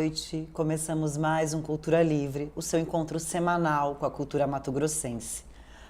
noite. Começamos mais um Cultura Livre, o seu encontro semanal com a cultura mato-grossense.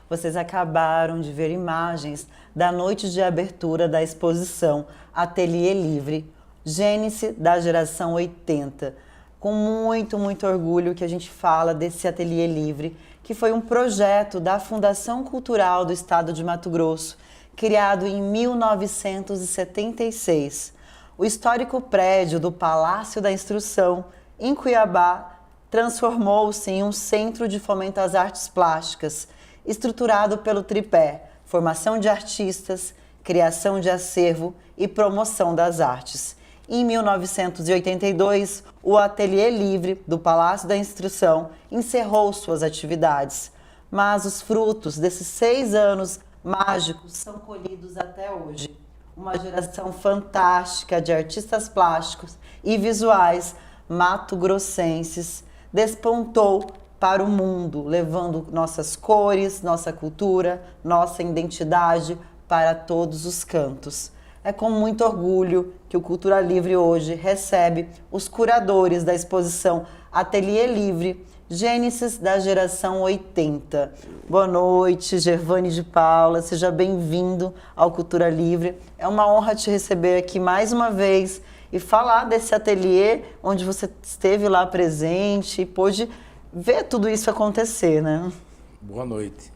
Vocês acabaram de ver imagens da noite de abertura da exposição Ateliê Livre, Gênese da Geração 80. Com muito orgulho que a gente fala desse Ateliê Livre, que foi um projeto da Fundação Cultural do Estado de Mato Grosso, criado em 1976. O histórico prédio do Palácio da Instrução, em Cuiabá, transformou-se em um centro de fomento às artes plásticas, estruturado pelo tripé: formação de artistas, criação de acervo e promoção das artes. Em 1982, o Ateliê Livre do Palácio da Instrução encerrou suas atividades, mas os frutos desses 6 anos mágicos são colhidos até hoje. Uma geração fantástica de artistas plásticos e visuais mato-grossenses despontou para o mundo, levando nossas cores, nossa cultura, nossa identidade para todos os cantos. É com muito orgulho que o Cultura Livre hoje recebe os curadores da exposição Ateliê Livre, Gênesis da Geração 80. Boa noite, Gervane de Paula, seja bem-vindo ao Cultura Livre. É uma honra te receber aqui mais uma vez e falar desse ateliê onde você esteve lá presente e pôde ver tudo isso acontecer, né? Boa noite.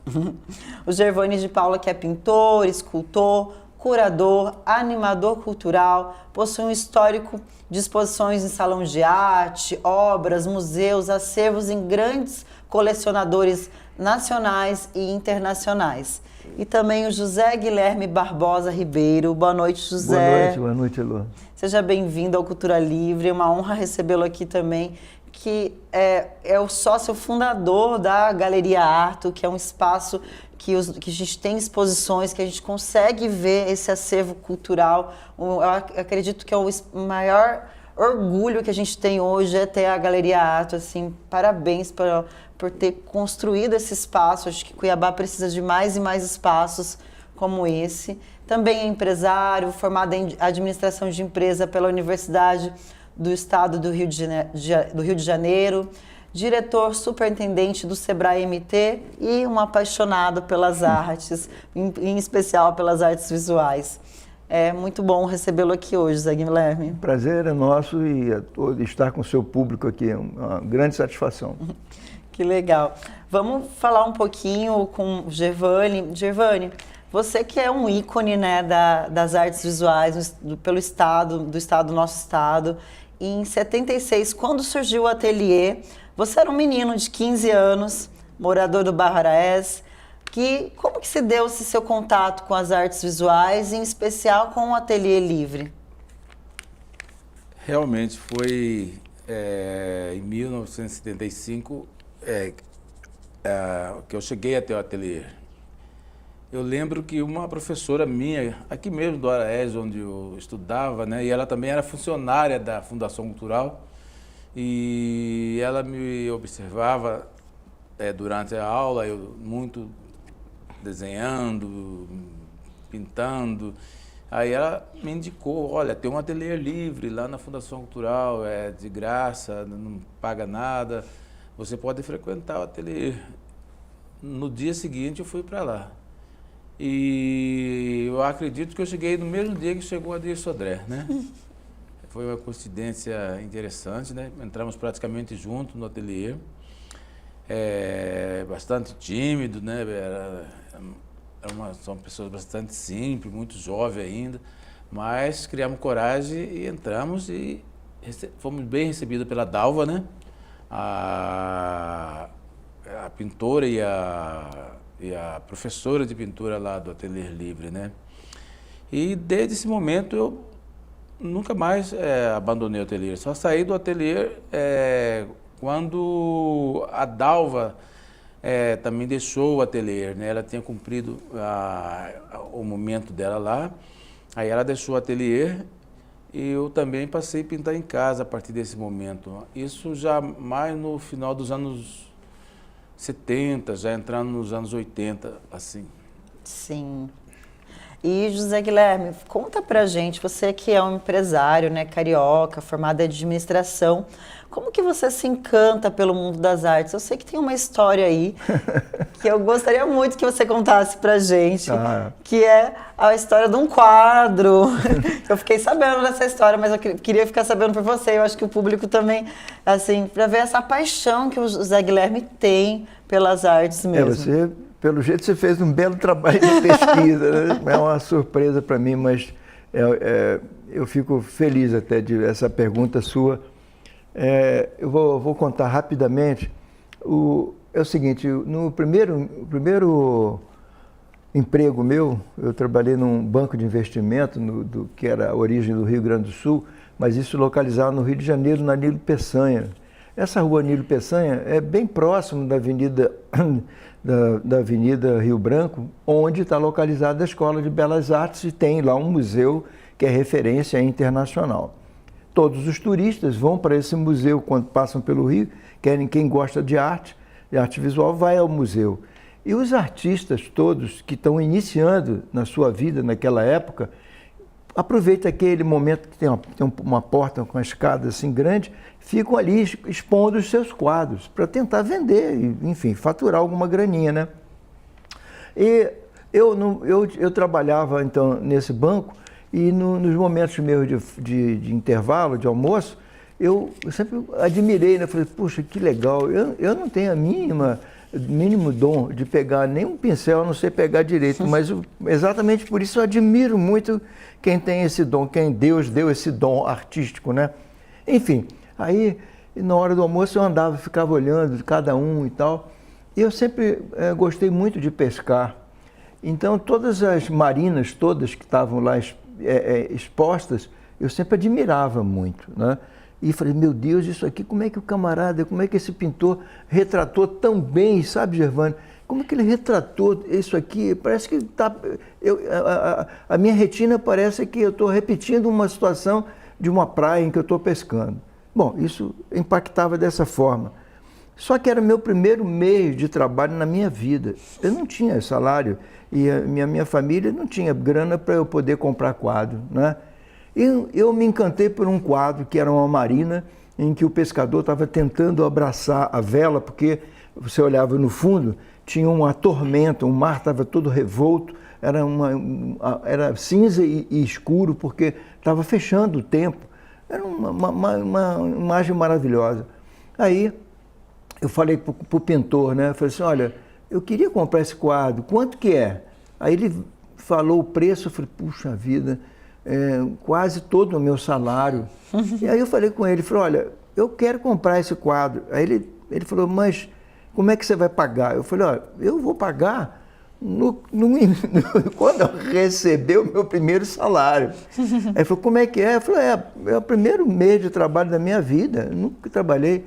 O Gervane de Paula, que é pintor, escultor, curador, animador cultural, possui um histórico de exposições em salões de arte, obras, museus, acervos em grandes colecionadores nacionais e internacionais. E também o José Guilherme Barbosa Ribeiro. Boa noite, José. Boa noite, Elô. Seja bem-vindo ao Cultura Livre, é uma honra recebê-lo aqui também, que é o sócio fundador da Galeria Arto, que é um espaço que a gente tem exposições, que a gente consegue ver esse acervo cultural. Eu acredito que é o maior orgulho que a gente tem hoje é ter a Galeria Arto. Assim, parabéns por ter construído esse espaço. Acho que Cuiabá precisa de mais e mais espaços como esse. Também é empresário, formado em administração de empresa pela Universidade do Estado do Rio de Janeiro, diretor superintendente do Sebrae MT e um apaixonado pelas artes, em especial pelas artes visuais. É muito bom recebê-lo aqui hoje, Zé Guilherme. Prazer é nosso e estar com o seu público aqui é uma grande satisfação. Que legal. Vamos falar um pouquinho com o Gervane. Gervane, você que é um ícone, né, das artes visuais pelo estado, do nosso estado. Em 76, quando surgiu o ateliê, você era um menino de 15 anos, morador do Bairro Araés. Como que se deu esse seu contato com as artes visuais, em especial com o Ateliê Livre? Realmente foi em 1975 que eu cheguei até o ateliê. Eu lembro que uma professora minha, aqui mesmo do Araés, onde eu estudava, né, e ela também era funcionária da Fundação Cultural, e ela me observava durante a aula, eu muito desenhando, pintando. Aí ela me indicou: olha, tem um ateliê livre lá na Fundação Cultural, é de graça, não paga nada, você pode frequentar o ateliê. No dia seguinte eu fui para lá. E eu acredito que eu cheguei no mesmo dia que chegou a Adir Sodré, né? Foi uma coincidência interessante, né? Entramos praticamente juntos no ateliê. Bastante tímido, né? São pessoas bastante simples, muito jovens ainda, mas criamos coragem e entramos e fomos bem recebidos pela Dalva, né? A pintora e a professora de pintura lá do Ateliê Livre, né? E desde esse momento eu nunca mais abandonei o ateliê. Só saí do ateliê quando a Dalva também deixou o ateliê, né? Ela tinha cumprido o momento dela lá, aí ela deixou o ateliê e eu também passei a pintar em casa a partir desse momento. Isso já mais no final dos anos 70, já entrando nos anos 80, assim. Sim. E José Guilherme, conta pra gente, você que é um empresário, né, carioca, formado em administração, como que você se encanta pelo mundo das artes? Eu sei que tem uma história aí que eu gostaria muito que você contasse pra gente, que é a história de um quadro. Eu fiquei sabendo dessa história, mas eu queria ficar sabendo por você. Eu acho que o público também, assim, para ver essa paixão que o José Guilherme tem pelas artes mesmo. Você, pelo jeito, você fez um belo trabalho de pesquisa, né? É uma surpresa para mim, mas eu fico feliz até de essa pergunta sua. Eu vou contar rapidamente. É o seguinte, no primeiro emprego meu, eu trabalhei num banco de investimento, que era a origem do Rio Grande do Sul, mas isso localizado no Rio de Janeiro, na Nilo Peçanha. Essa rua Nilo Peçanha é bem próximo da Avenida Rio Branco, onde está localizada a Escola de Belas Artes e tem lá um museu que é referência internacional. Todos os turistas vão para esse museu quando passam pelo Rio, quem gosta de arte visual vai ao museu. E os artistas todos que estão iniciando na sua vida naquela época, aproveita aquele momento que tem uma porta com uma escada assim grande, ficam ali expondo os seus quadros para tentar vender, enfim, faturar alguma graninha, né? E eu trabalhava então nesse banco e nos momentos meus de intervalo, de almoço, eu sempre admirei, né? Falei, puxa, que legal, eu não tenho mínimo dom de pegar nem um pincel, eu não sei pegar direito, mas exatamente por isso eu admiro muito quem tem esse dom, quem Deus deu esse dom artístico, né? Enfim, aí na hora do almoço eu ficava olhando cada um e tal, e eu sempre gostei muito de pescar. Então todas as marinas, todas que estavam lá expostas, eu sempre admirava muito, né? E falei, meu Deus, isso aqui, como é que esse pintor retratou tão bem, sabe, Gervânio? Como é que ele retratou isso aqui? Parece que a minha retina parece que eu estou repetindo uma situação de uma praia em que eu estou pescando. Bom, isso impactava dessa forma. Só que era meu primeiro mês de trabalho na minha vida. Eu não tinha salário e a minha família não tinha grana para eu poder comprar quadro, né? Eu me encantei por um quadro que era uma marina em que o pescador estava tentando abraçar a vela, porque você olhava no fundo, tinha uma tormenta, o mar estava todo revolto, era cinza e escuro, porque estava fechando o tempo. Era uma imagem maravilhosa. Aí eu falei para o pintor, né? Eu falei assim, olha, eu queria comprar esse quadro, quanto que é? Aí ele falou o preço, eu falei, puxa vida, quase todo o meu salário. E aí eu falei com ele, falei, olha, eu quero comprar esse quadro. Aí ele falou, mas como é que você vai pagar? Eu falei, olha, eu vou pagar quando eu receber o meu primeiro salário. Aí ele falou, como é que é? Eu falei, é o primeiro mês de trabalho da minha vida, eu nunca trabalhei.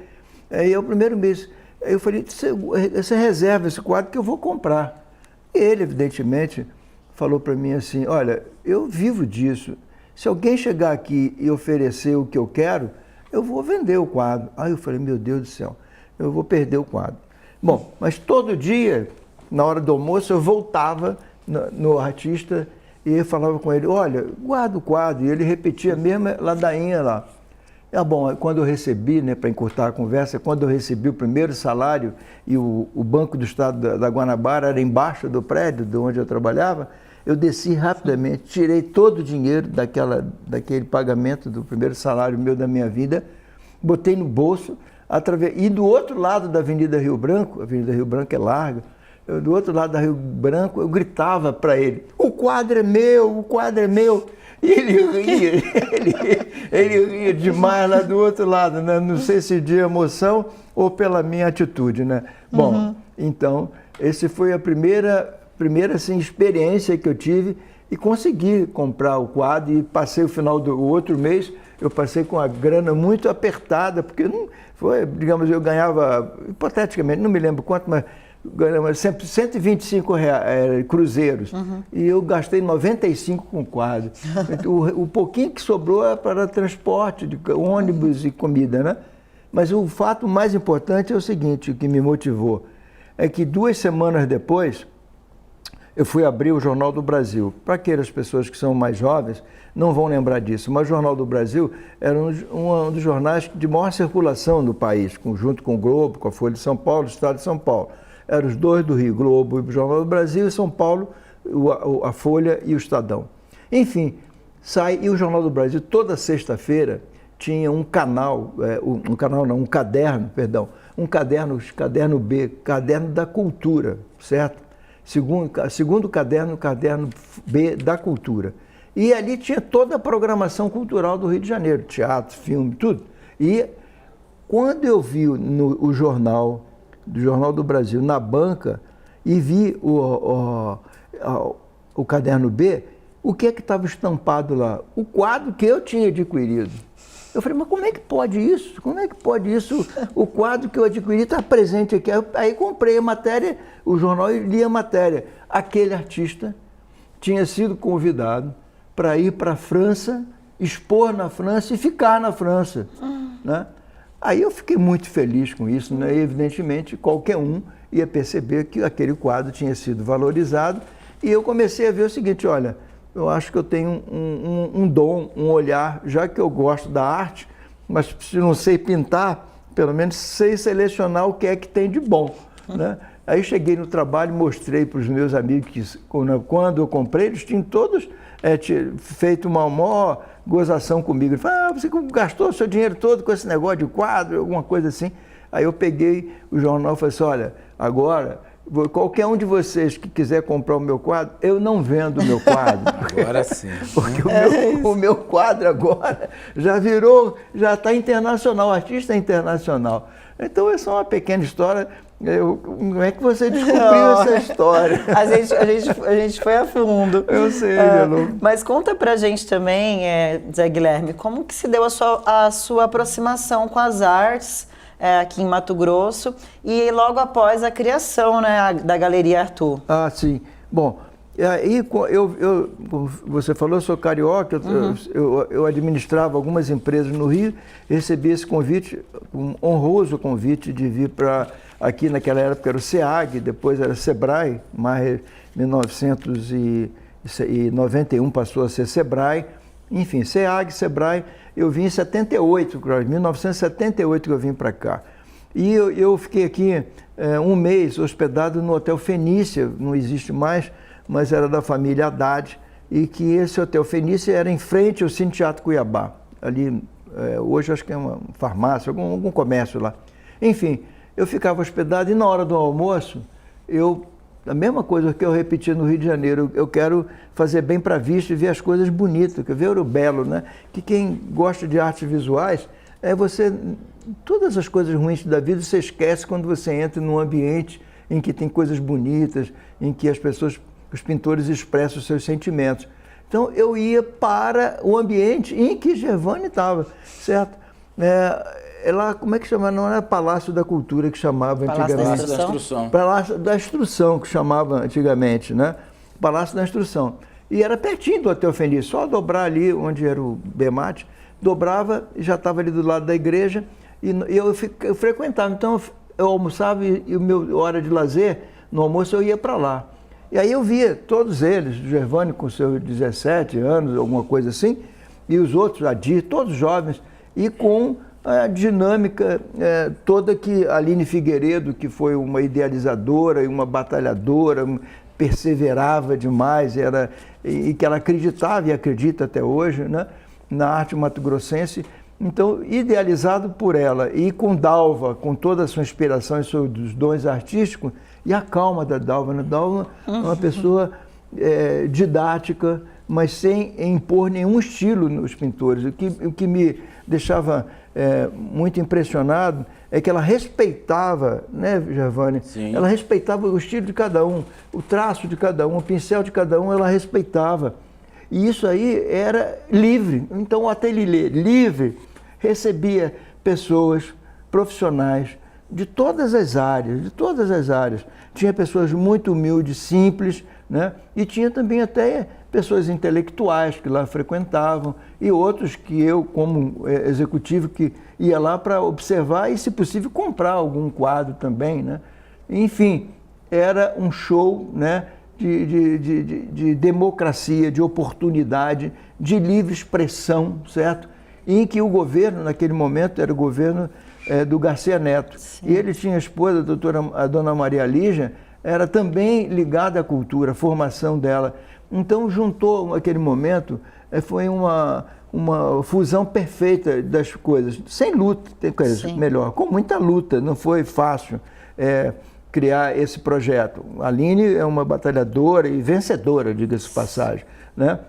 Aí é o primeiro mês. Aí eu falei, você reserva esse quadro que eu vou comprar. E ele, evidentemente, falou para mim assim, olha, eu vivo disso. Se alguém chegar aqui e oferecer o que eu quero, eu vou vender o quadro. Aí eu falei, meu Deus do céu, eu vou perder o quadro. Bom, mas todo dia, na hora do almoço, eu voltava no artista e eu falava com ele, olha, guarda o quadro. E ele repetia a mesma ladainha lá. Bom, quando eu recebi, né, para encurtar a conversa, quando eu recebi o primeiro salário e o Banco do Estado da Guanabara era embaixo do prédio de onde eu trabalhava, eu desci rapidamente, tirei todo o dinheiro daquele pagamento do primeiro salário meu da minha vida, botei no bolso, e do outro lado da Avenida Rio Branco, a Avenida Rio Branco é larga, do outro lado da Rio Branco eu gritava para ele, o quadro é meu, o quadro é meu. E ele ria demais lá do outro lado, né? Não sei se de emoção ou pela minha atitude, né? Bom, então, essa foi a primeira assim, experiência que eu tive e consegui comprar o quadro e passei o final do outro mês, eu passei com a grana muito apertada, porque não foi, digamos, eu ganhava, hipoteticamente, não me lembro quanto, mas ganhava sempre 125 cruzeiros, e eu gastei 95 com quadro. O pouquinho que sobrou é para transporte, de ônibus e comida, né? Mas o fato mais importante é o seguinte, o que me motivou, é que 2 semanas depois, eu fui abrir o Jornal do Brasil. Para aquelas pessoas que são mais jovens, não vão lembrar disso, mas o Jornal do Brasil era um dos jornais de maior circulação no país, junto com o Globo, com a Folha de São Paulo, o Estado de São Paulo. Eram os dois do Rio, Globo e o Jornal do Brasil, e São Paulo, a Folha e o Estadão. Enfim, e o Jornal do Brasil, toda sexta-feira, tinha um caderno B, caderno da cultura, certo? Segundo caderno B da cultura. E ali tinha toda a programação cultural do Rio de Janeiro, teatro, filme, tudo. E quando eu vi o Jornal do Brasil na banca e vi o caderno B, o que é que estava estampado lá? O quadro que eu tinha adquirido. Eu falei, mas como é que pode isso? Como é que pode isso? O quadro que eu adquiri está presente aqui. Aí comprei a matéria, o jornal, e li a matéria. Aquele artista tinha sido convidado para ir para a França, expor na França e ficar na França. Né? Aí eu fiquei muito feliz com isso, né? E evidentemente qualquer um ia perceber que aquele quadro tinha sido valorizado. E eu comecei a ver o seguinte, olha, eu acho que eu tenho um dom, um olhar, já que eu gosto da arte, mas se não sei pintar, pelo menos sei selecionar o que é que tem de bom. Né? Aí cheguei no trabalho, mostrei para os meus amigos que quando eu comprei, eles tinham todos feito uma maior gozação comigo. Eles falaram, você gastou o seu dinheiro todo com esse negócio de quadro, alguma coisa assim. Aí eu peguei o jornal e falei assim, olha, agora, qualquer um de vocês que quiser comprar o meu quadro, eu não vendo o meu quadro. Agora sim. Porque o meu quadro agora já está internacional, artista internacional. Então, essa é uma pequena história. Como é que você descobriu essa história? A gente foi a fundo. Eu sei, mas conta pra gente também, Zé Guilherme, como que se deu a sua aproximação com as artes aqui em Mato Grosso e logo após a criação, né, da Galeria Arthur. Ah, sim. Bom, aí você falou, eu sou carioca, eu administrava algumas empresas no Rio, recebi esse convite, um honroso convite de vir para aqui naquela época era o SEAG, depois era Sebrae, mais 1991 passou a ser Sebrae, enfim, SEAG, Sebrae. Eu vim em 1978 que eu vim para cá. E eu fiquei aqui um mês hospedado no Hotel Fenícia, não existe mais, mas era da família Haddad, e que esse Hotel Fenícia era em frente ao Cine Teatro Cuiabá. Ali, hoje acho que é uma farmácia, algum comércio lá. Enfim, eu ficava hospedado e na hora do almoço, a mesma coisa que eu repeti no Rio de Janeiro, eu quero fazer bem para a vista e ver as coisas bonitas, ver o belo, né? Que quem gosta de artes visuais, todas as coisas ruins da vida você esquece quando você entra num ambiente em que tem coisas bonitas, em que os pintores expressam os seus sentimentos. Então eu ia para o ambiente em que Gervane estava, certo? Lá, como é que chama? Não era Palácio da Cultura que chamava antigamente. Palácio da Instrução. Palácio da Instrução que chamava antigamente, né? Palácio da Instrução. E era pertinho do Hotel Fenícia, só dobrar ali onde era o Bemate, dobrava e já estava ali do lado da igreja e eu frequentava. Então eu almoçava e a hora de lazer, no almoço eu ia para lá. E aí eu via todos eles, Gervane com seus 17 anos, alguma coisa assim, e os outros, Adir, todos jovens, e com a dinâmica toda que a Aline Figueiredo, que foi uma idealizadora e uma batalhadora, perseverava demais, e que ela acreditava e acredita até hoje, né, na arte mato-grossense. Então, idealizado por ela e com Dalva, com toda a sua inspiração e seus dons artísticos, e a calma da Dalva, né? Dalva é uma pessoa didática, mas sem impor nenhum estilo nos pintores. O que me deixava muito impressionado é que ela respeitava, né, Gervane? Sim. Ela respeitava o estilo de cada um, o traço de cada um, o pincel de cada um, ela respeitava. E isso aí era livre. Então o ateliê livre recebia pessoas profissionais de todas as áreas, Tinha pessoas muito humildes, simples, né? E tinha também até pessoas intelectuais que lá frequentavam e outros que eu, como executivo, que ia lá para observar e, se possível, comprar algum quadro também, né? Enfim, era um show, né, de democracia, de oportunidade, de livre expressão, certo? Em que o governo, naquele momento, era o governo do Garcia Neto. Sim. E ele tinha a esposa, a dona Maria Lígia, era também ligada à cultura, a formação dela. Então, juntou, naquele momento, foi uma fusão perfeita das coisas, sem luta, melhor, com muita luta, não foi fácil criar esse projeto. A Aline é uma batalhadora e vencedora, diga-se de passagem, né?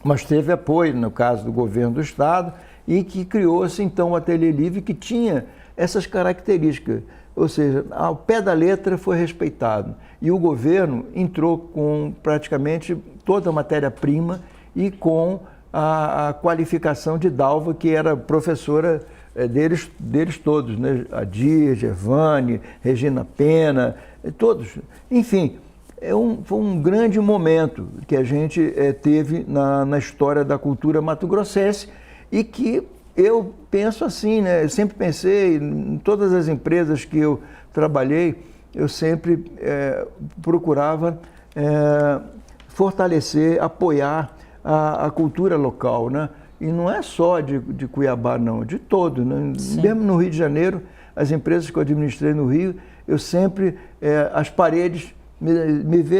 Mas teve apoio, no caso do governo do Estado, e que criou-se então o Ateliê Livre, que tinha essas características, ou seja, ao pé da letra foi respeitado. E o governo entrou com praticamente toda a matéria-prima e com a qualificação de Dalva, que era professora deles todos, né? Adir, Gervane, Regina Pena, todos. Enfim, foi um grande momento que a gente teve na história da cultura mato-grossense e que eu penso assim, né? Eu sempre pensei, em todas as empresas que eu trabalhei, eu sempre procurava fortalecer, apoiar a cultura local, né? E não é só de Cuiabá, não, de todo, né? Mesmo no Rio de Janeiro, as empresas que eu administrei no Rio, eu sempre, as paredes,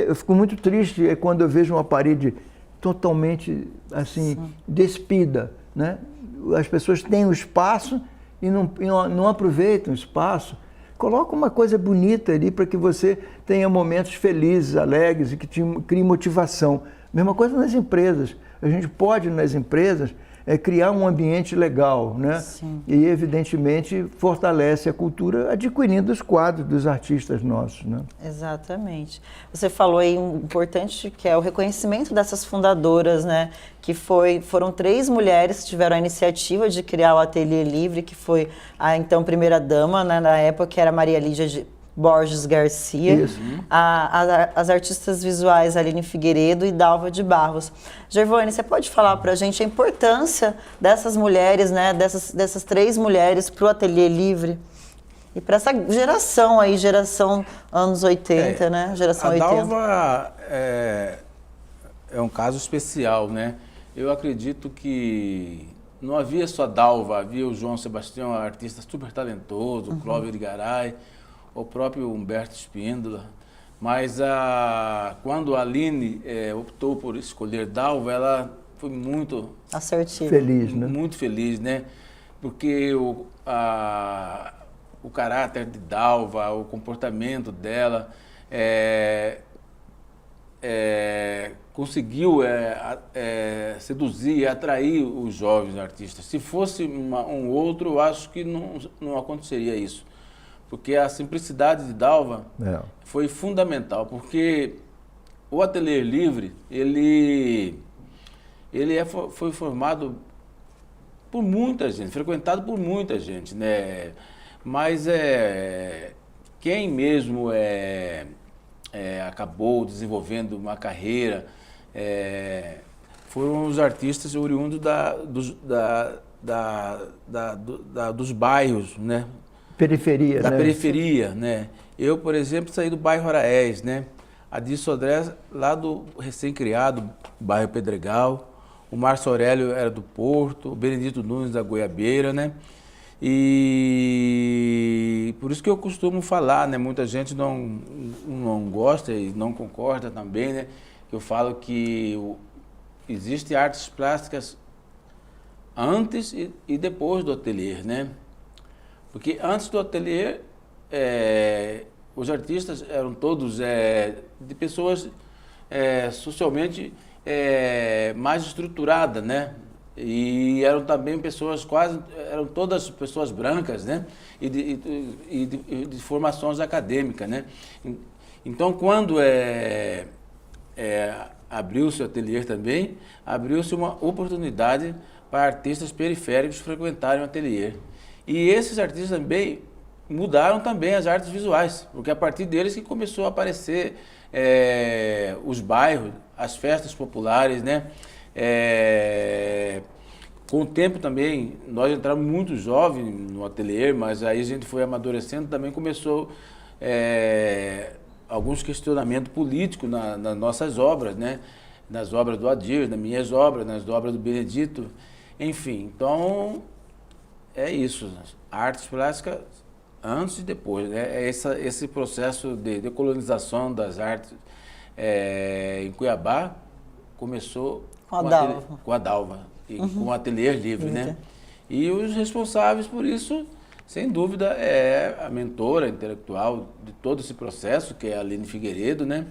eu fico muito triste quando eu vejo uma parede totalmente, assim, despida, né? As pessoas têm o espaço e não aproveitam o espaço. Coloca uma coisa bonita ali para que você tenha momentos felizes, alegres e que te crie motivação. Mesma coisa nas empresas. A gente pode, nas empresas, criar um ambiente legal, né? Sim. E, evidentemente, fortalece a cultura adquirindo os quadros dos artistas nossos, né? Exatamente. Você falou aí um importante, que é o reconhecimento dessas fundadoras, né? Que foram 3 mulheres que tiveram a iniciativa de criar o Ateliê Livre, que foi a então primeira-dama, né, na época, que era Maria Lígia Borges Garcia, as artistas visuais Aline Figueiredo e Dalva de Barros. Gervane, você pode falar para a gente a importância dessas mulheres, né, dessas 3 mulheres para o Ateliê Livre e para essa geração aí, geração anos 80, né, geração 80. A Dalva é um caso especial, né? Eu acredito que não havia só Dalva, havia o João Sebastião, artista super talentoso, o Clóvis de Garay, o próprio Humberto Espíndola, mas quando a Aline optou por escolher Dalva, ela foi muito assertiva, feliz, né? Muito feliz, né? Porque o caráter de Dalva, o comportamento dela, conseguiu seduzir e atrair os jovens artistas. Se fosse um outro, eu acho que não aconteceria isso. Porque a simplicidade de Dalva foi fundamental, porque o Ateliê Livre, foi formado por muita gente, frequentado por muita gente, né? Mas quem mesmo acabou desenvolvendo uma carreira foram os artistas oriundos dos bairros, né? Periferia, da né? periferia, né? Eu, por exemplo, saí do bairro Araés, né? A Di Sodré, lá do recém-criado bairro Pedregal. O Márcio Aurélio era do Porto, o Benedito Nunes da Goiabeira, né? E por isso que eu costumo falar, né? Muita gente não gosta e não concorda também, né? Eu falo que existem artes plásticas antes e depois do ateliê, né? Porque antes do ateliê, os artistas eram todos de pessoas socialmente mais estruturadas, né? E eram também pessoas eram todas pessoas brancas, né? E de formações acadêmicas, né? Então, quando abriu-se o ateliê também, abriu-se uma oportunidade para artistas periféricos frequentarem o ateliê. E esses artistas também mudaram também as artes visuais, porque a partir deles que começou a aparecer os bairros, as festas populares, né? Com o tempo também, nós entramos muito jovens no ateliê, mas aí a gente foi amadurecendo, também começou alguns questionamentos políticos nas nossas obras, né? Nas obras do Adir, nas minhas obras, nas obras do Benedito, enfim. Então, é isso. Artes plásticas antes e depois, né? Esse processo de decolonização das artes em Cuiabá começou com a Dalva e com o Ateliê Livre, né? E os responsáveis por isso, sem dúvida, é a mentora intelectual de todo esse processo, que é a Aline Figueiredo, né?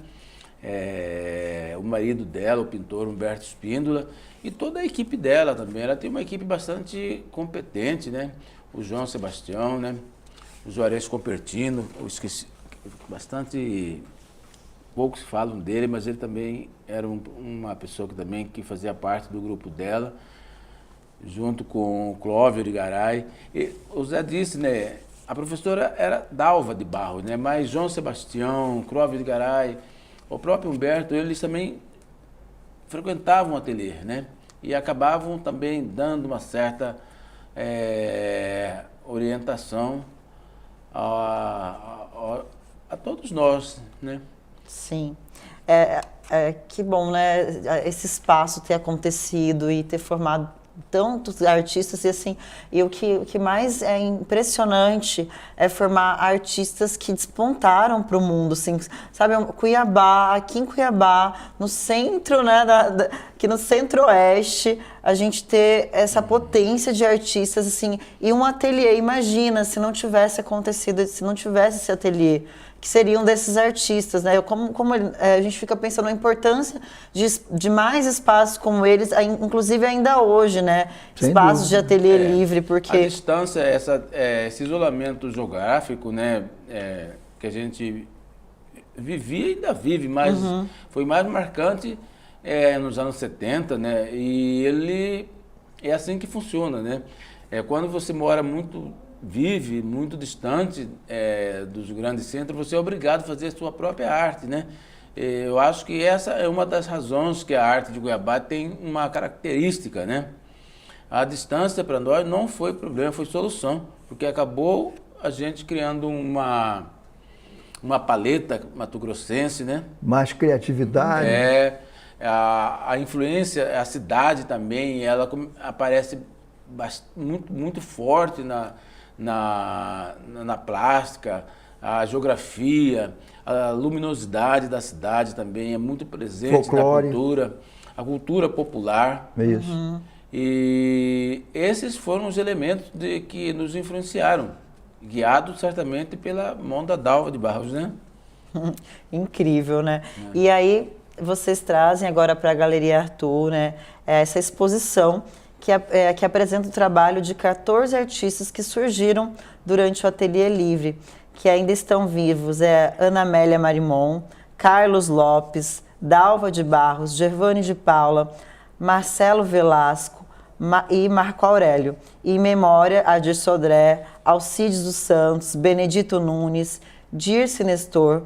O marido dela, o pintor Humberto Espíndola, e toda a equipe dela também. Ela tem uma equipe bastante competente, né? O João Sebastião, né? O Juarez Compertino, eu esqueci, bastante poucos falam dele, mas ele também era uma pessoa que fazia parte do grupo dela, junto com o Clóvis de Garay. E o Zé disse, né? A professora era Dalva de Barros, né? Mas João Sebastião, Clóvis de Garay, o próprio Humberto, eles também frequentavam o ateliê, né? E acabavam também dando uma certa orientação a todos nós, né? Sim. Que bom, né? Esse espaço ter acontecido e ter formado tantos artistas e assim, e o que mais é impressionante é formar artistas que despontaram para o mundo, assim, sabe, Cuiabá, aqui em Cuiabá, no centro, né, aqui no centro-oeste, a gente ter essa potência de artistas, assim, e um ateliê, imagina se não tivesse acontecido, se não tivesse esse ateliê, que seriam desses artistas, né? A gente fica pensando na importância de mais espaços como eles, inclusive ainda hoje, né? Sem Espaços dúvida. de ateliê livre, porque... A distância, esse isolamento geográfico, né? Que a gente vivia e ainda vive, mas foi mais marcante nos anos 70, né? E ele é assim que funciona, né? Quando você vive muito distante dos grandes centros, você é obrigado a fazer a sua própria arte, né? Eu acho que essa é uma das razões que a arte de Cuiabá tem uma característica, né? A distância para nós não foi problema, foi solução, porque acabou a gente criando uma paleta mato-grossense, né? Mais criatividade. A influência, a cidade também, ela aparece muito forte na plástica, a geografia, a luminosidade da cidade também é muito presente Folclore. na cultura, a cultura popular. É isso. E esses foram os elementos que nos influenciaram, guiados certamente pela mão da Dalva de Barros, né? Incrível, né? E aí vocês trazem agora para a Galeria Arthur, né, essa exposição que apresenta o trabalho de 14 artistas que surgiram durante o Ateliê Livre, que ainda estão vivos. Ana Amélia Marimon, Carlos Lopes, Dalva de Barros, Gervane de Paula, Marcelo Velasco e Marco Aurélio. E em memória, Adir Sodré, Alcides dos Santos, Benedito Nunes, Dirce Nestor,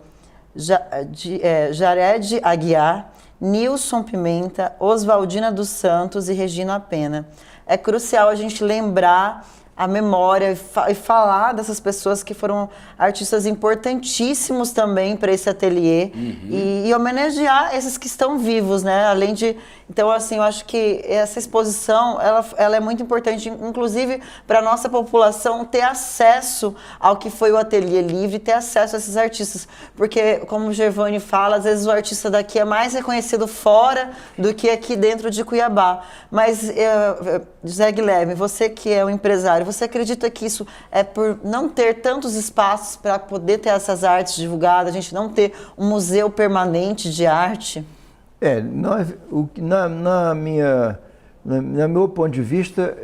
Jared Aguiar, Nilson Pimenta, Oswaldina dos Santos e Regina Pena. É crucial a gente lembrar a memória e falar dessas pessoas que foram artistas importantíssimos também para esse ateliê e homenagear esses que estão vivos, né? Além de... Então, assim, eu acho que essa exposição, ela é muito importante, inclusive para a nossa população ter acesso ao que foi o Ateliê Livre, ter acesso a esses artistas. Porque, como o Gervane fala, às vezes o artista daqui é mais reconhecido fora do que aqui dentro de Cuiabá. Mas, José Guilherme, você que é um empresário, você acredita que isso é por não ter tantos espaços para poder ter essas artes divulgadas, a gente não ter um museu permanente de arte? No meu ponto de vista,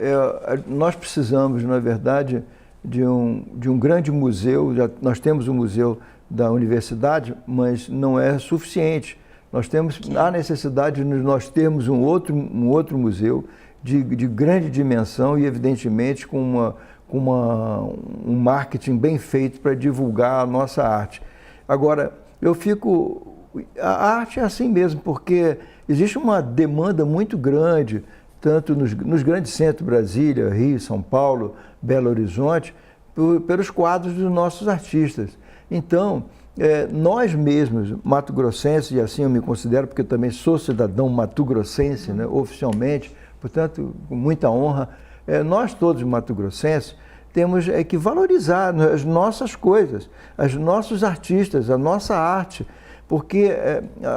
nós precisamos, na verdade, de um grande museu. Nós temos um museu da universidade, mas não é suficiente. Há necessidade de nós termos um outro museu de grande dimensão e, evidentemente, com um marketing bem feito para divulgar a nossa arte. Agora, a arte é assim mesmo, porque existe uma demanda muito grande, tanto nos grandes centros, Brasília, Rio, São Paulo, Belo Horizonte, pelos quadros dos nossos artistas. Então, nós mesmos, mato-grossenses, e assim eu me considero, porque eu também sou cidadão mato-grossense, né, oficialmente, portanto, com muita honra, nós todos mato-grossenses temos que valorizar as nossas coisas, os nossos artistas, a nossa arte, porque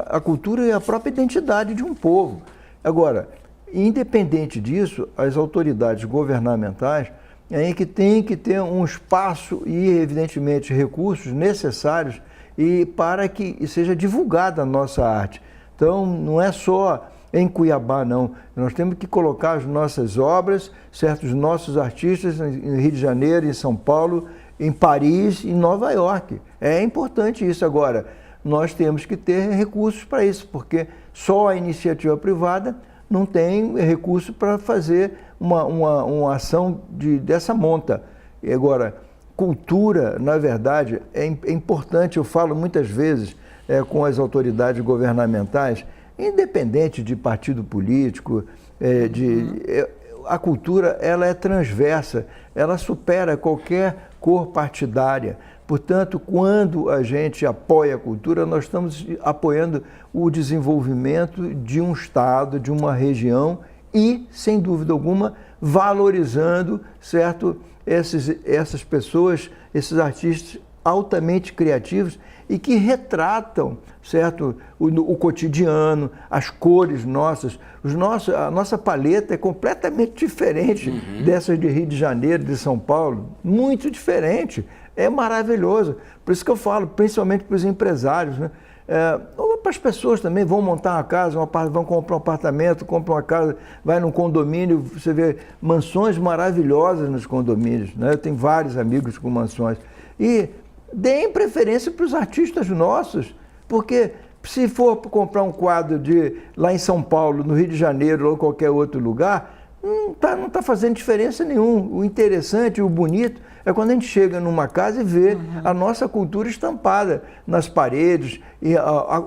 a cultura é a própria identidade de um povo. Agora, independente disso, as autoridades governamentais que têm que ter um espaço e, evidentemente, recursos necessários para que seja divulgada a nossa arte. Então, não é só em Cuiabá, não. Nós temos que colocar as nossas obras, certos nossos artistas em Rio de Janeiro, em São Paulo, em Paris, em Nova York. É importante isso. Agora, nós temos que ter recursos para isso, porque só a iniciativa privada não tem recurso para fazer uma ação dessa monta. E agora, cultura, na verdade, é importante, eu falo muitas vezes com as autoridades governamentais, independente de partido político, a cultura ela é transversa, ela supera qualquer cor partidária. Portanto, quando a gente apoia a cultura, nós estamos apoiando o desenvolvimento de um estado, de uma região e, sem dúvida alguma, valorizando, certo, essas pessoas, esses artistas altamente criativos e que retratam, certo, o cotidiano, as cores nossas. A nossa paleta é completamente diferente dessas de Rio de Janeiro, de São Paulo, muito diferente. É maravilhoso. Por isso que eu falo, principalmente para os empresários, né? Ou para as pessoas também, vão montar uma casa, vão comprar um apartamento, compram uma casa, vai num condomínio, você vê mansões maravilhosas nos condomínios, né? Eu tenho vários amigos com mansões. E deem preferência para os artistas nossos, porque se for comprar um quadro lá em São Paulo, no Rio de Janeiro ou qualquer outro lugar, não tá fazendo diferença nenhuma. O interessante, o bonito, é quando a gente chega numa casa e vê a nossa cultura estampada nas paredes, e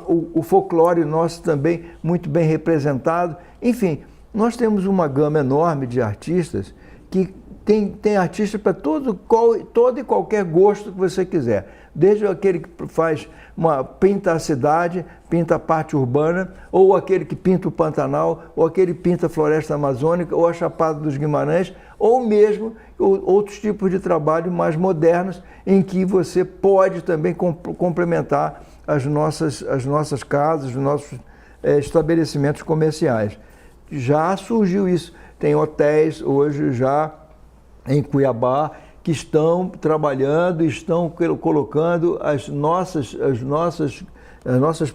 o folclore nosso também muito bem representado. Enfim, nós temos uma gama enorme de artistas que tem artista para todo e qualquer gosto que você quiser. Desde aquele que pinta a cidade, pinta a parte urbana, ou aquele que pinta o Pantanal, ou aquele que pinta a floresta amazônica, ou a Chapada dos Guimarães, ou mesmo outros tipos de trabalho mais modernos, em que você pode também complementar as nossas casas, os nossos estabelecimentos comerciais. Já surgiu isso. Tem hotéis hoje já em Cuiabá que estão trabalhando, estão colocando as nossas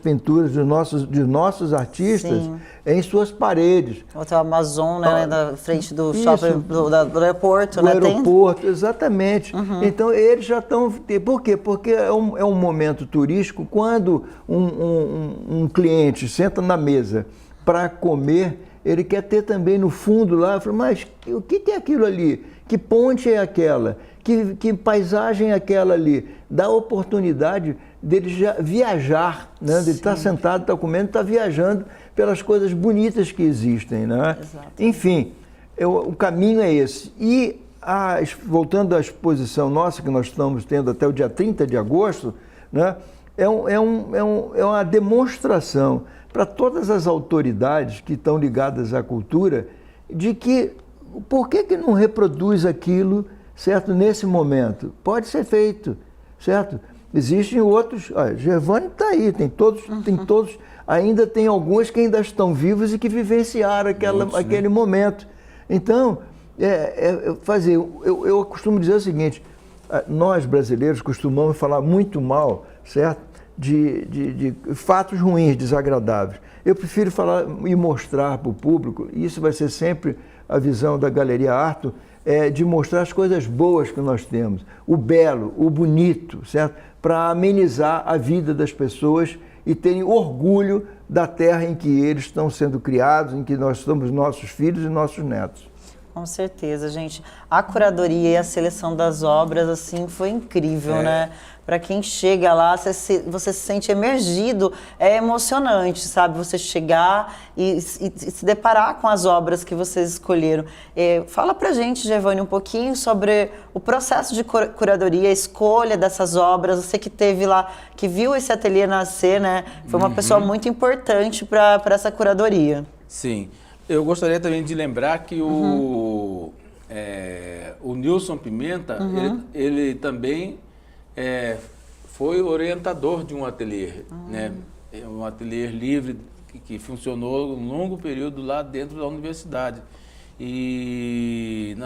pinturas de nossos artistas em suas paredes. O Hotel Amazon, né, na frente do shopping, do aeroporto, do né? aeroporto, exatamente. Então, eles já estão... Por quê? Porque é um momento turístico, quando um cliente senta na mesa para comer, ele quer ter também no fundo lá, mas o que é aquilo ali? Que ponte é aquela? Que paisagem é aquela ali? Dá oportunidade dele já viajar, né? Ele está sentado, está comendo, está viajando pelas coisas bonitas que existem, né? Exato. Enfim, o caminho é esse. E, voltando à exposição nossa, que nós estamos tendo até o dia 30 de agosto, né? É uma demonstração para todas as autoridades que estão ligadas à cultura de que por que não reproduz aquilo, certo, nesse momento? Pode ser feito, certo? Existem outros, Gervânio está aí, tem todos, ainda tem alguns que ainda estão vivos e que vivenciaram aquele momento. Então, eu costumo dizer o seguinte, nós brasileiros costumamos falar muito mal, certo, de fatos ruins, desagradáveis. Eu prefiro falar e mostrar para o público, e isso vai ser sempre a visão da Galeria Arto, de mostrar as coisas boas que nós temos, o belo, o bonito, certo? Para amenizar a vida das pessoas e terem orgulho da terra em que eles estão sendo criados, em que nós somos nossos filhos e nossos netos. Com certeza, gente. A curadoria e a seleção das obras, assim, foi incrível, né? Para quem chega lá, você se sente emergido, é emocionante, sabe? Você chegar e se deparar com as obras que vocês escolheram. Fala pra gente, Gervânia, um pouquinho sobre o processo de curadoria, a escolha dessas obras. Você que teve lá, que viu esse ateliê nascer, né? Foi uma pessoa muito importante para essa curadoria. Sim. Eu gostaria também de lembrar que o Nilson Pimenta, ele também foi orientador de um ateliê, né? Um ateliê livre que funcionou um longo período lá dentro da universidade. E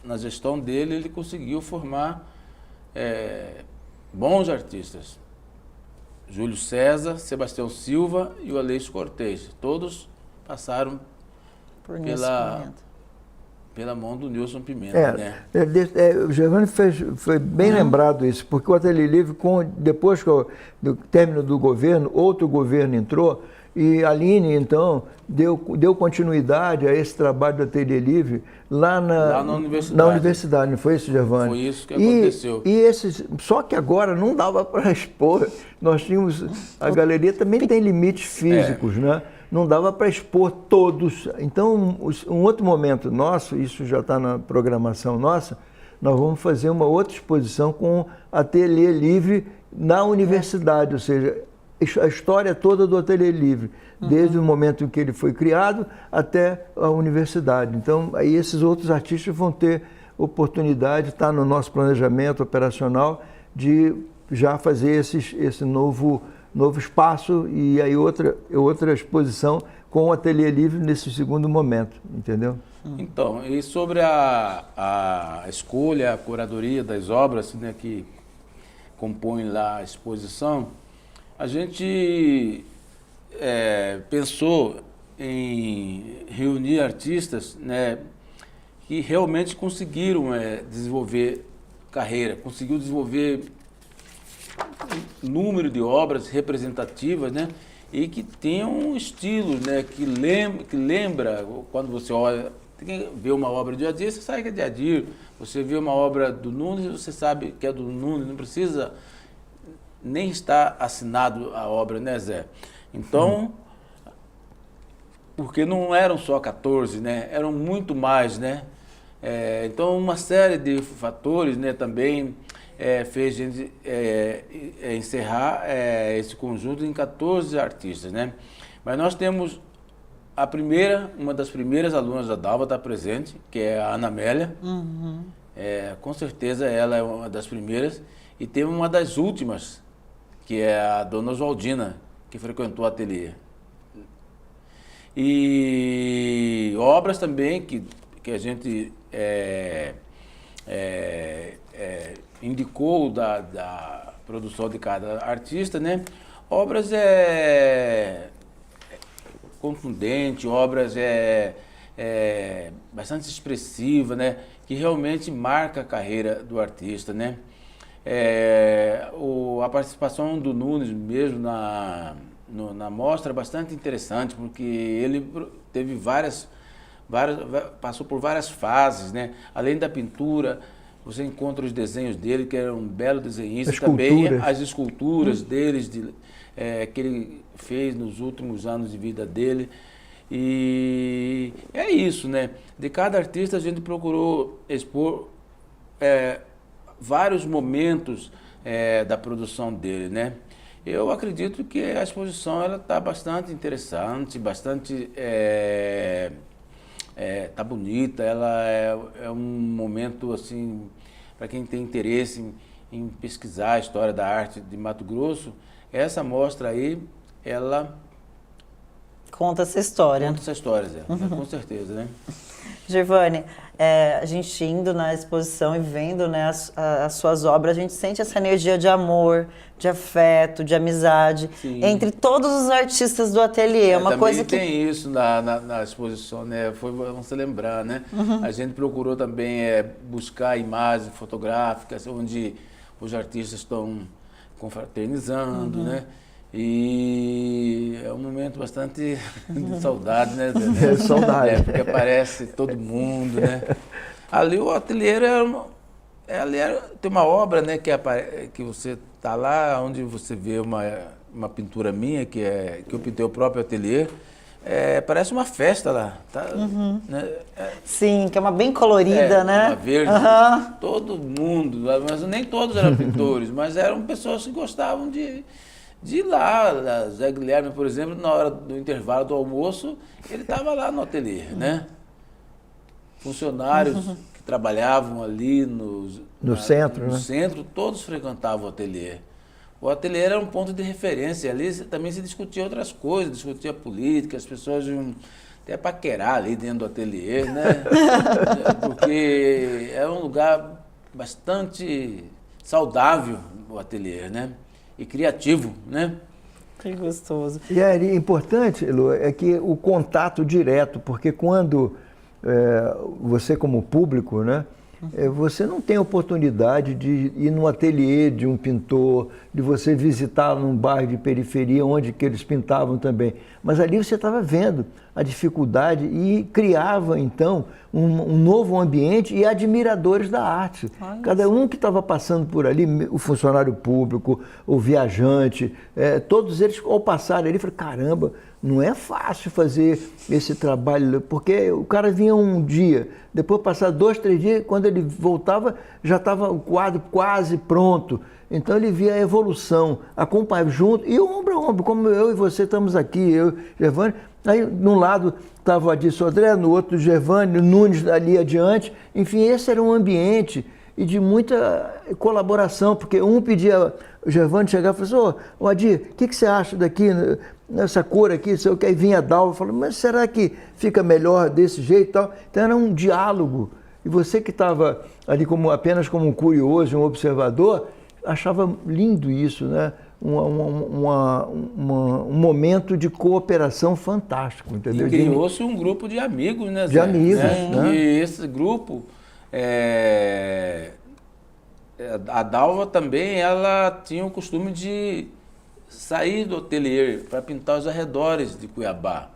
na gestão dele, ele conseguiu formar bons artistas. Júlio César, Sebastião Silva e o Aleixo Cortez. Todos passaram pela mão do Nilson Pimenta, né? O Gervânia foi bem lembrado isso, porque o Ateliê Livre, depois do término do governo, outro governo entrou, e a Aline, então, deu continuidade a esse trabalho do Ateliê Livre lá na universidade. Não foi isso, Gervânia? Foi isso que aconteceu. Só que agora não dava para expor. Nós tínhamos... A galeria também tem limites físicos, né? Não dava para expor todos. Então, um outro momento nosso, isso já está na programação nossa, nós vamos fazer uma outra exposição com Ateliê Livre na universidade, ou seja, a história toda do Ateliê Livre, desde o momento em que ele foi criado até a universidade. Então, aí esses outros artistas vão ter oportunidade, está no nosso planejamento operacional, de já fazer esse novo espaço e aí outra exposição com o Ateliê Livre nesse segundo momento, entendeu? Então, e sobre a escolha, a curadoria das obras, né, que compõem lá a exposição, a gente pensou em reunir artistas, né, que realmente conseguiram desenvolver carreira, conseguiu desenvolver número de obras representativas, né, e que tenham um estilo, né, que lembra, quando você olha, tem que ver uma obra de Adir, você sabe que é de Adir, você vê uma obra do Nunes, você sabe que é do Nunes, não precisa nem estar assinado a obra, né, Zé? Então, porque não eram só 14, né, eram muito mais, né? Então, uma série de fatores, né, também fez a gente encerrar esse conjunto em 14 artistas, né? Mas nós temos uma das primeiras alunas da Dalva está presente, que é a Ana Amélia. Com certeza ela é uma das primeiras. E tem uma das últimas, que é a Dona Oswaldina, que frequentou o ateliê. E obras também que a gente indicou da produção de cada artista, né? Obras contundentes, obras bastante expressivas, né? Que realmente marca a carreira do artista, né? A participação do Nunes mesmo na mostra é bastante interessante, porque ele teve passou por várias fases, né? Além da pintura, você encontra os desenhos dele, que era um belo desenhista, também as esculturas deles, que ele fez nos últimos anos de vida dele. E é isso, né? De cada artista a gente procurou expor vários momentos da produção dele, né? Eu acredito que a exposição ela está bastante interessante, bastante tá bonita. Ela é um momento assim para quem tem interesse em pesquisar a história da arte de Mato Grosso. Essa mostra aí, ela conta essa história. Conta essa história, Zé. Com certeza, né? Gervânia, a gente indo na exposição e vendo, né, as suas obras, a gente sente essa energia de amor, de afeto, de amizade, entre todos os artistas do ateliê. Uma coisa que tem isso na exposição, né? Vamos se lembrar, né? A gente procurou também buscar imagens fotográficas onde os artistas estão confraternizando, né? E é um momento momento bastante de saudade, né? É, saudade. É, porque aparece todo mundo, né? Ali o ateliê tem uma obra, né, que você está lá, onde você vê uma pintura minha, que eu pintei o próprio ateliê. Parece uma festa lá, tá? Né? Sim, que é uma bem colorida, né? Uma verde, todo mundo, mas nem todos eram pintores, mas eram pessoas que gostavam de ir lá. Zé Guilherme, por exemplo, na hora do intervalo do almoço, ele estava lá no ateliê, né? Funcionários que trabalhavam ali no centro, no né? centro, todos frequentavam o ateliê. O ateliê era um ponto de referência. Ali também se discutia outras coisas, discutia política, as pessoas iam até paquerar ali dentro do ateliê, né? Porque é um lugar bastante saudável, o ateliê, né? E criativo, né? Que gostoso. E é importante, Lu, é que o contato direto, porque quando você como público, né? Você não tem oportunidade de ir no ateliê de um pintor, de você visitar num bairro de periferia onde que eles pintavam também. Mas ali você estava vendo a dificuldade e criava, então, um novo ambiente e admiradores da arte. Olha. Cada um que estava passando por ali, o funcionário público, o viajante, todos eles, ao passarem ali, falaram, caramba, não é fácil fazer esse trabalho, porque o cara vinha um dia, depois passar 2, 3 dias, quando ele voltava, já estava o quadro quase pronto. Então ele via a evolução, acompanhava junto, e ombro a ombro, como eu e você estamos aqui, eu, Gervânio. Aí, num lado estava o Adilson André, no outro o Gervânio, Nunes ali adiante. Enfim, esse era um ambiente e de muita colaboração, porque um pedia, o Gervânio chegava e falava assim, ô Adir, o que você acha daqui, nessa cor aqui, sei o que, aí vinha a Dalva, falava, mas será que fica melhor desse jeito e tal? Então era um diálogo, e você que estava ali apenas como um curioso, um observador, achava lindo isso, né? Um momento de cooperação fantástico, entendeu? E criou-se um grupo de amigos, né, Zé? De amigos, né? E esse grupo, a Dalva também, ela tinha o costume de sair do ateliê para pintar os arredores de Cuiabá.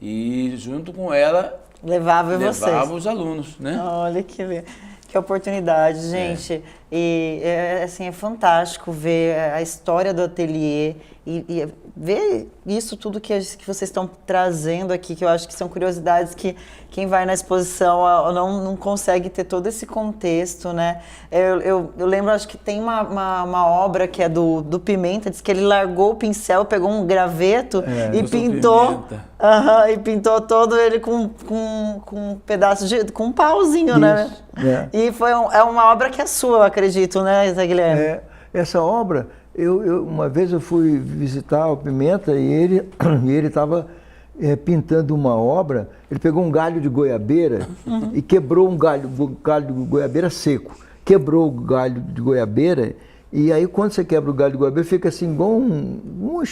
E junto com ela, levava os alunos, né? Olha que oportunidade, gente. E assim, é fantástico ver a história do ateliê e ver isso tudo que vocês estão trazendo aqui, que eu acho que são curiosidades que quem vai na exposição não consegue ter todo esse contexto, né? Eu lembro, acho que tem uma obra que é do Pimenta, diz que ele largou o pincel, pegou um graveto e pintou. E pintou todo ele com um pedaço com um pauzinho, isso, né? E é uma obra que é sua, eu acredito, né, Zé Guilherme? Essa obra, uma vez eu fui visitar o Pimenta e ele estava pintando uma obra, ele pegou um galho de goiabeira e quebrou um galho de goiabeira seco. Quebrou o galho de goiabeira e aí quando você quebra o galho de goiabeira fica assim igual um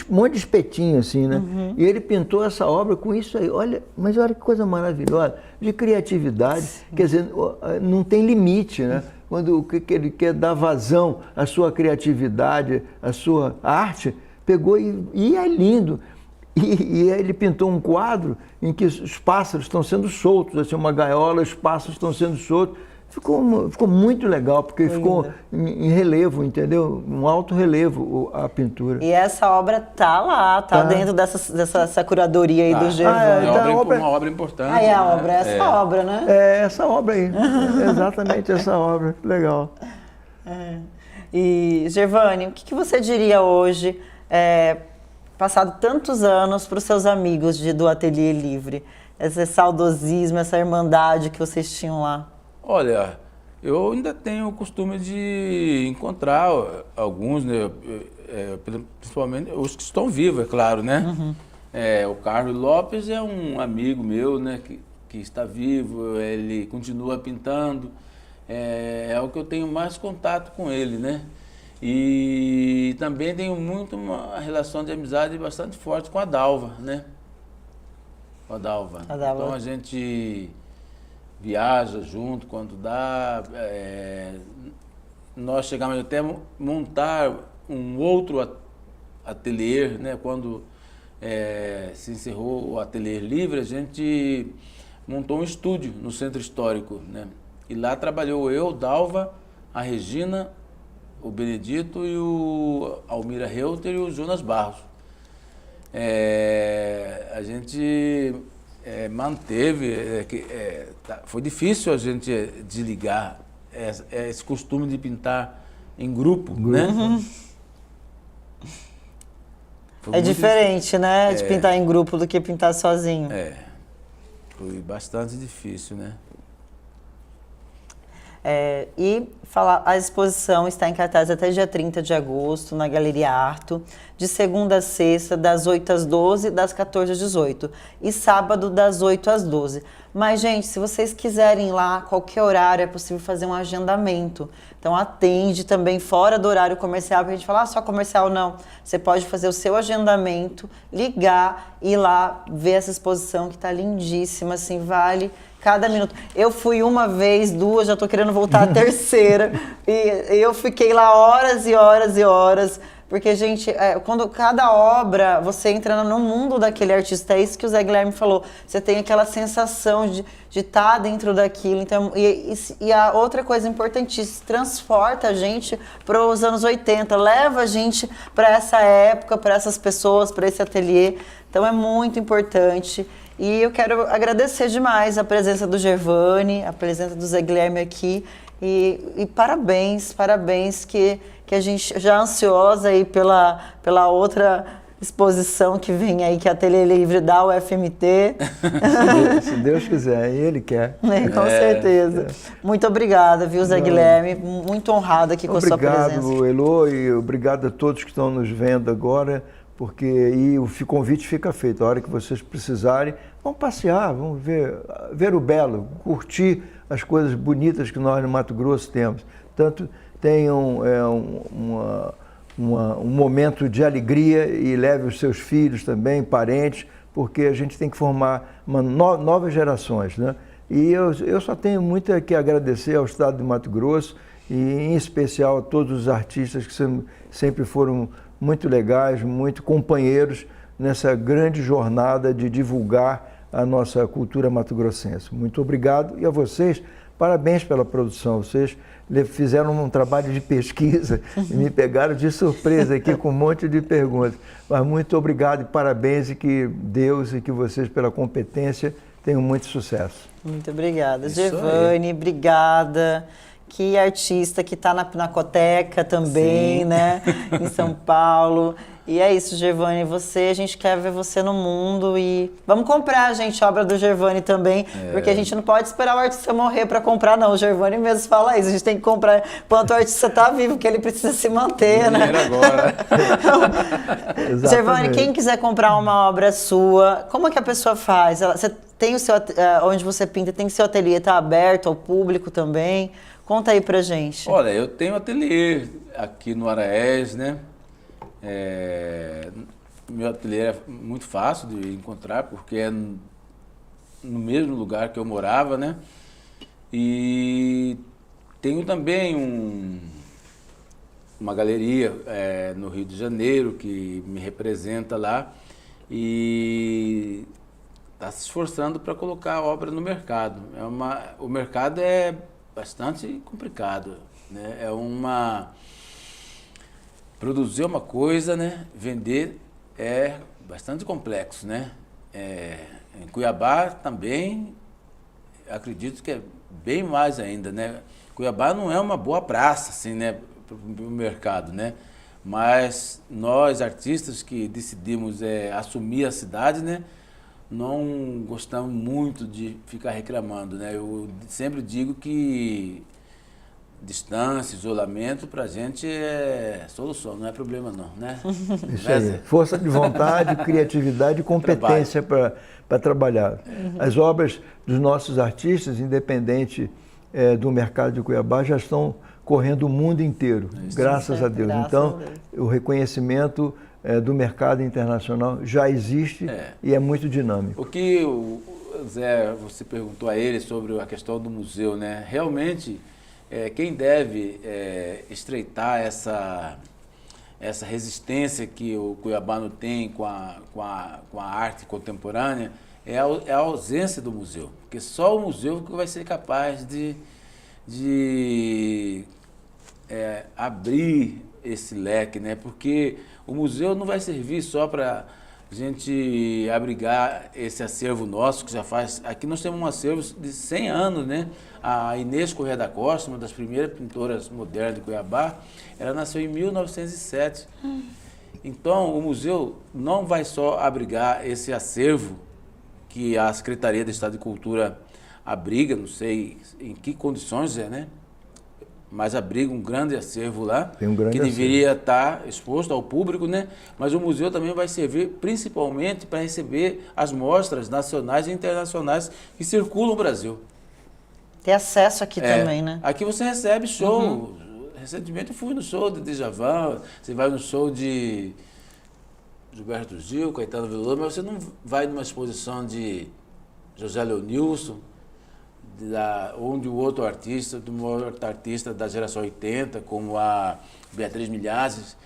monte de espetinho assim, né? E ele pintou essa obra com isso aí, mas olha que coisa maravilhosa, de criatividade, quer dizer, não tem limite, né? Quando ele quer dar vazão à sua criatividade, à sua arte, pegou e é lindo. E ele pintou um quadro em que os pássaros estão sendo soltos, assim, uma gaiola, os pássaros estão sendo soltos. Ficou muito legal, porque ficou em relevo, entendeu? Um alto relevo a pintura. E essa obra tá dentro dessa curadoria aí do Gervânio. Uma obra importante. Essa obra, né? Essa obra aí. Exatamente essa obra. Legal. E, Gervânio, o que você diria hoje, passado tantos anos, para os seus amigos do Ateliê Livre? Esse saudosismo, essa irmandade que vocês tinham lá? Olha, eu ainda tenho o costume de encontrar alguns, né, principalmente os que estão vivos, é claro, né? O Carlos Lopes é um amigo meu, né, que está vivo, ele continua pintando, é o que eu tenho mais contato com ele, né? E também tenho uma relação de amizade bastante forte com a Dalva, né? Com a Dalva. Então a gente viaja junto quando dá. Nós chegamos até a montar um outro ateliê, né? Quando se encerrou o Ateliê Livre, a gente montou um estúdio no Centro Histórico, né? E lá trabalhou eu, Dalva, a Regina, o Benedito e o Almira Reuter e o Jonas Barros. A gente manteve, foi difícil a gente desligar esse costume de pintar em grupo, né? É diferente, né? De pintar em grupo do que pintar sozinho. Foi bastante difícil, né? A exposição está em cartaz até dia 30 de agosto, na Galeria Arto, de segunda a sexta, das 8 às 12, das 14 às 18, e sábado, das 8 às 12. Mas, gente, se vocês quiserem ir lá, qualquer horário, é possível fazer um agendamento. Então, atende também fora do horário comercial, porque a gente fala, só comercial, não. Você pode fazer o seu agendamento, ligar, ir lá, ver essa exposição que está lindíssima, assim, vale cada minuto. Eu fui uma vez, duas, já estou querendo voltar a terceira. E eu fiquei lá horas e horas e horas. Porque, gente, quando cada obra, você entra no mundo daquele artista, é isso que o Zé Guilherme falou. Você tem aquela sensação de estar dentro daquilo. Então, e a outra coisa importantíssima, transporta a gente para os anos 80, leva a gente para essa época, para essas pessoas, para esse ateliê. Então, é muito importante. E eu quero agradecer demais a presença do Gervani, a presença do Zé Guilherme aqui. E parabéns que a gente já ansiosa aí pela outra exposição que vem aí, que é a Ateliê Livre da UFMT. Se Deus quiser, ele quer. Com certeza. Muito obrigada, viu, Zé Guilherme? Muito honrado aqui com a sua presença. Obrigado, Elô, e obrigado a todos que estão nos vendo agora, porque o convite fica feito. A hora que vocês precisarem, vão passear, vão ver o belo, curtir as coisas bonitas que nós no Mato Grosso temos. Tanto tenham um momento de alegria e leve os seus filhos também, parentes, porque a gente tem que formar novas gerações, né? E eu só tenho muito que agradecer ao Estado do Mato Grosso e em especial a todos os artistas que sempre foram muito legais, muito companheiros nessa grande jornada de divulgar a nossa cultura mato-grossense. Muito obrigado e a vocês, parabéns pela produção. Vocês fizeram um trabalho de pesquisa e me pegaram de surpresa aqui com um monte de perguntas. Mas muito obrigado e parabéns e que Deus e que vocês, pela competência, tenham muito sucesso. Muito obrigada. Gervani, obrigada. Que artista que está na Pinacoteca também, sim, né? Em São Paulo. E é isso, Gervani, a gente quer ver você no mundo e vamos comprar, gente, a obra do Gervani também, porque a gente não pode esperar o artista morrer para comprar, não. O Gervani mesmo fala isso, a gente tem que comprar enquanto o artista está vivo, que ele precisa se manter, né? Agora. Gervani, quem quiser comprar uma obra sua, como é que a pessoa faz? Você tem o seu, onde você pinta, tem seu ateliê, está aberto ao público também? Conta aí pra gente. Olha, eu tenho ateliê aqui no Araés, né? Meu ateliê é muito fácil de encontrar, porque é no mesmo lugar que eu morava, né? E tenho também uma galeria no Rio de Janeiro que me representa lá e está se esforçando para colocar a obra no mercado. O mercado é bastante complicado, né? Produzir uma coisa, né? Vender é bastante complexo, né? Em Cuiabá também, acredito que é bem mais ainda, né? Cuiabá não é uma boa praça, assim, né? Para o mercado, né? Mas nós, artistas que decidimos assumir a cidade, né? Não gostamos muito de ficar reclamando, né? Eu sempre digo que distância, isolamento, pra gente é solução, não é problema não, né? Isso aí, força de vontade, criatividade e competência para trabalhar. As obras dos nossos artistas, independente do mercado de Cuiabá, já estão correndo o mundo inteiro, graças a Deus. Então, o reconhecimento do mercado internacional já existe e é muito dinâmico. O que Zé, você perguntou a ele sobre a questão do museu, né? Realmente, quem deve estreitar essa resistência que o cuiabano tem com a arte contemporânea é a ausência do museu. Porque só o museu que vai ser capaz de abrir esse leque, né? Porque o museu não vai servir só para a gente abrigar esse acervo nosso, que já faz... Aqui nós temos um acervo de 100 anos, né? A Inês Corrêa da Costa, uma das primeiras pintoras modernas de Cuiabá, ela nasceu em 1907. Então, o museu não vai só abrigar esse acervo que a Secretaria de Estado de Cultura abriga, não sei em que condições né? Mas abriga um grande acervo lá, Tem um grande que deveria estar exposto ao público, né? Mas o museu também vai servir principalmente para receber as mostras nacionais e internacionais que circulam no Brasil. Ter acesso aqui também, né? Aqui você recebe show. Recentemente eu fui no show de Djavan, você vai no show de Gilberto Gil, Caetano Veloso, mas você não vai numa exposição de José Leonilson, onde o outro artista, de um outro artista da geração 80, como a Beatriz Milhazes,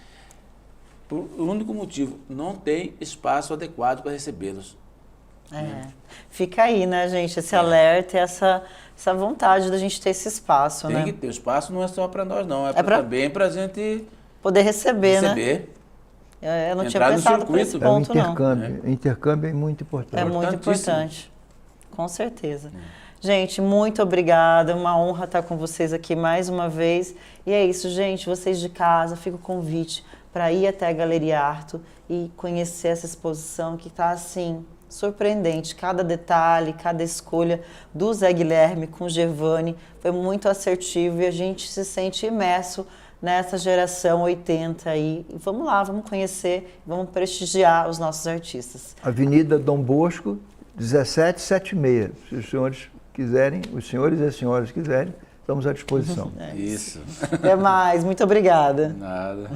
por um único motivo, não tem espaço adequado para recebê-los. Fica aí, né, gente, esse alerta e essa vontade da gente ter esse espaço, né? Tem que ter, o espaço não é só para nós não, também para a gente poder receber, né? Eu não tinha pensado por esse ponto, não. O intercâmbio é muito importante. É muito importante, com certeza. Gente, muito obrigada, uma honra estar com vocês aqui mais uma vez. E é isso, gente, vocês de casa, fica o convite para ir até a Galeria Arto e conhecer essa exposição que está assim, surpreendente. Cada detalhe, cada escolha do Zé Guilherme com o Gervani foi muito assertivo e a gente se sente imerso nessa geração 80 aí. E vamos lá, vamos conhecer, vamos prestigiar os nossos artistas. Avenida Dom Bosco, 1776. Se os senhores quiserem, os senhores e as senhoras quiserem, estamos à disposição. Isso. Até mais, muito obrigada. Nada.